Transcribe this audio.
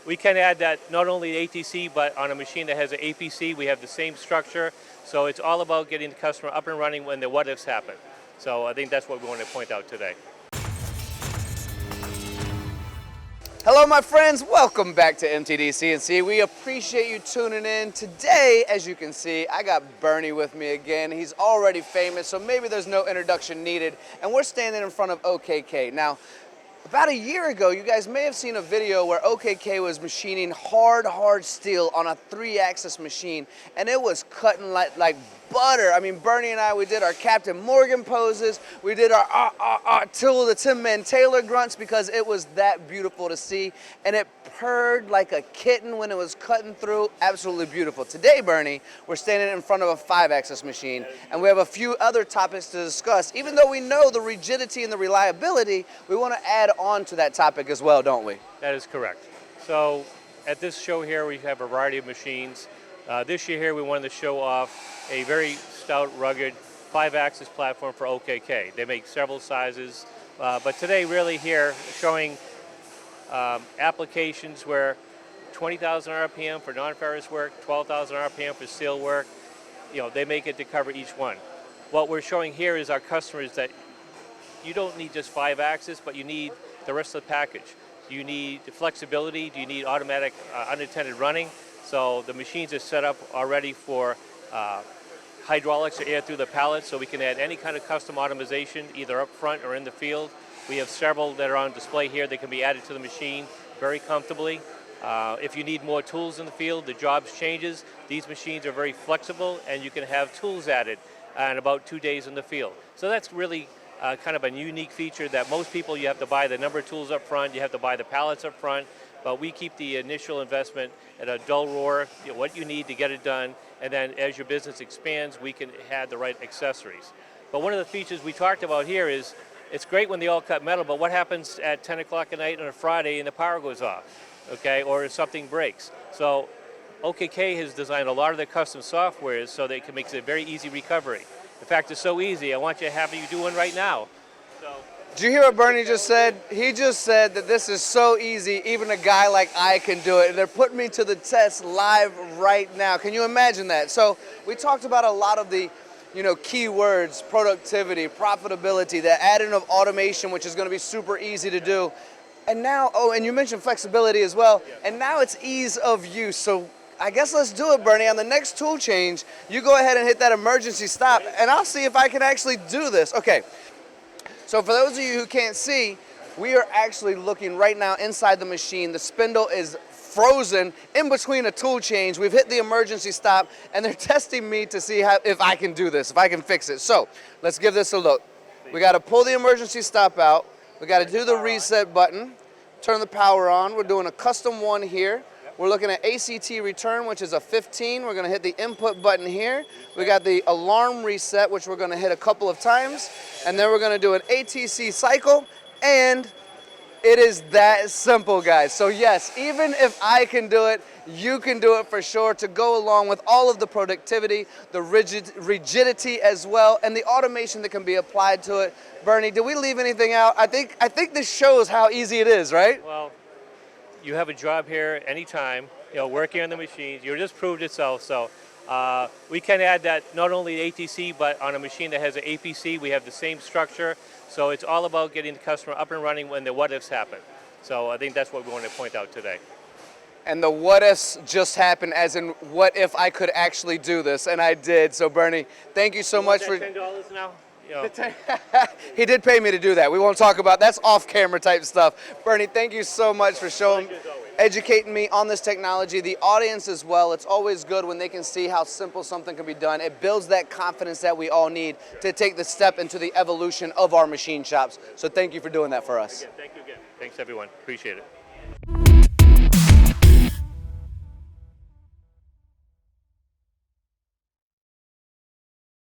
we can add that not only ATC, but on a machine that has an APC, we have the same structure. So it's all about getting the customer up and running when the what-ifs happen. So I think that's what we want to point out today. Hello, my friends. Welcome back to MTD We appreciate you tuning in. Today, as you can see, I got Bernie with me again. He's already famous, so maybe there's no introduction needed. And we're standing in front of OKK. Now, about a year ago, you guys may have seen a video where OKK was machining hard steel on a 3-axis machine, and it was cutting like butter. I mean, Bernie and I, we did our Captain Morgan poses, we did our till the Tim Man Taylor grunts because it was that beautiful to see, and it purred like a kitten when it was cutting through. Absolutely beautiful. Today, Bernie, we're standing in front of a 5-axis machine, and we have a few other topics to discuss. Even though we know the rigidity and the reliability, we want to add on to that topic as well, don't we? That is correct. So at this show here, we have a variety of machines. This year here, we wanted to show off a very stout, rugged 5-axis platform for OKK. They make several sizes, but today really here showing applications where 20,000 RPM for non-ferrous work, 12,000 RPM for steel work, they make it to cover each one. What we're showing here is our customers that you don't need just 5-axis, but you need the rest of the package. You need flexibility, do you need automatic unattended running? So the machines are set up already for hydraulics or air through the pallets, so we can add any kind of custom automation, either up front or in the field. We have several that are on display here that can be added to the machine very comfortably. If you need more tools in the field, the jobs changes. These machines are very flexible, and you can have tools added in about 2 days in the field. So that's really kind of a unique feature that most people, you have to buy the number of tools up front, you have to buy the pallets up front, but we keep the initial investment at a dull roar, what you need to get it done, and then as your business expands, we can add the right accessories. But one of the features we talked about here is, it's great when they all cut metal, but what happens at 10 o'clock at night on a Friday and the power goes off, okay, or if something breaks? So OKK has designed a lot of their custom softwares so they can make it a very easy recovery. In fact, it's so easy, I want you to have you do one right now. Did you hear what Bernie just said? He just said that this is so easy, even a guy like I can do it. And they're putting me to the test live right now. Can you imagine that? So we talked about a lot of the key words: productivity, profitability, the adding of automation, which is going to be super easy to do. And now, and you mentioned flexibility as well. And now it's ease of use. So I guess let's do it, Bernie. On the next tool change, you go ahead and hit that emergency stop, and I'll see if I can actually do this. Okay. So for those of you who can't see, we are actually looking right now inside the machine. The spindle is frozen in between a tool change. We've hit the emergency stop, and they're testing me to see if I can do this, if I can fix it. So let's give this a look. We got to pull the emergency stop out. We got to do the reset button, turn the power on. We're doing a custom one here. We're looking at ACT return, which is a 15. We're going to hit the input button here. We got the alarm reset, which we're going to hit a couple of times. And then we're going to do an ATC cycle. And it is that simple, guys. So yes, even if I can do it, you can do it for sure, to go along with all of the productivity, the rigidity as well, and the automation that can be applied to it. Bernie, did we leave anything out? I think this shows how easy it is, right? Well, you have a job here anytime, working on the machines. You just proved itself. So we can add that not only ATC, but on a machine that has an APC, we have the same structure. So it's all about getting the customer up and running when the what-ifs happen. So I think that's what we want to point out today. And the what-ifs just happened, as in, what if I could actually do this? And I did. So Bernie, thank you so much for $10 now. He did pay me to do that. We won't talk about that's off-camera type stuff. Bernie, thank you so much for educating me on this technology. The audience as well. It's always good when they can see how simple something can be done. It builds that confidence that we all need to take the step into the evolution of our machine shops. So thank you for doing that for us. Again, thank you again. Thanks, everyone. Appreciate it.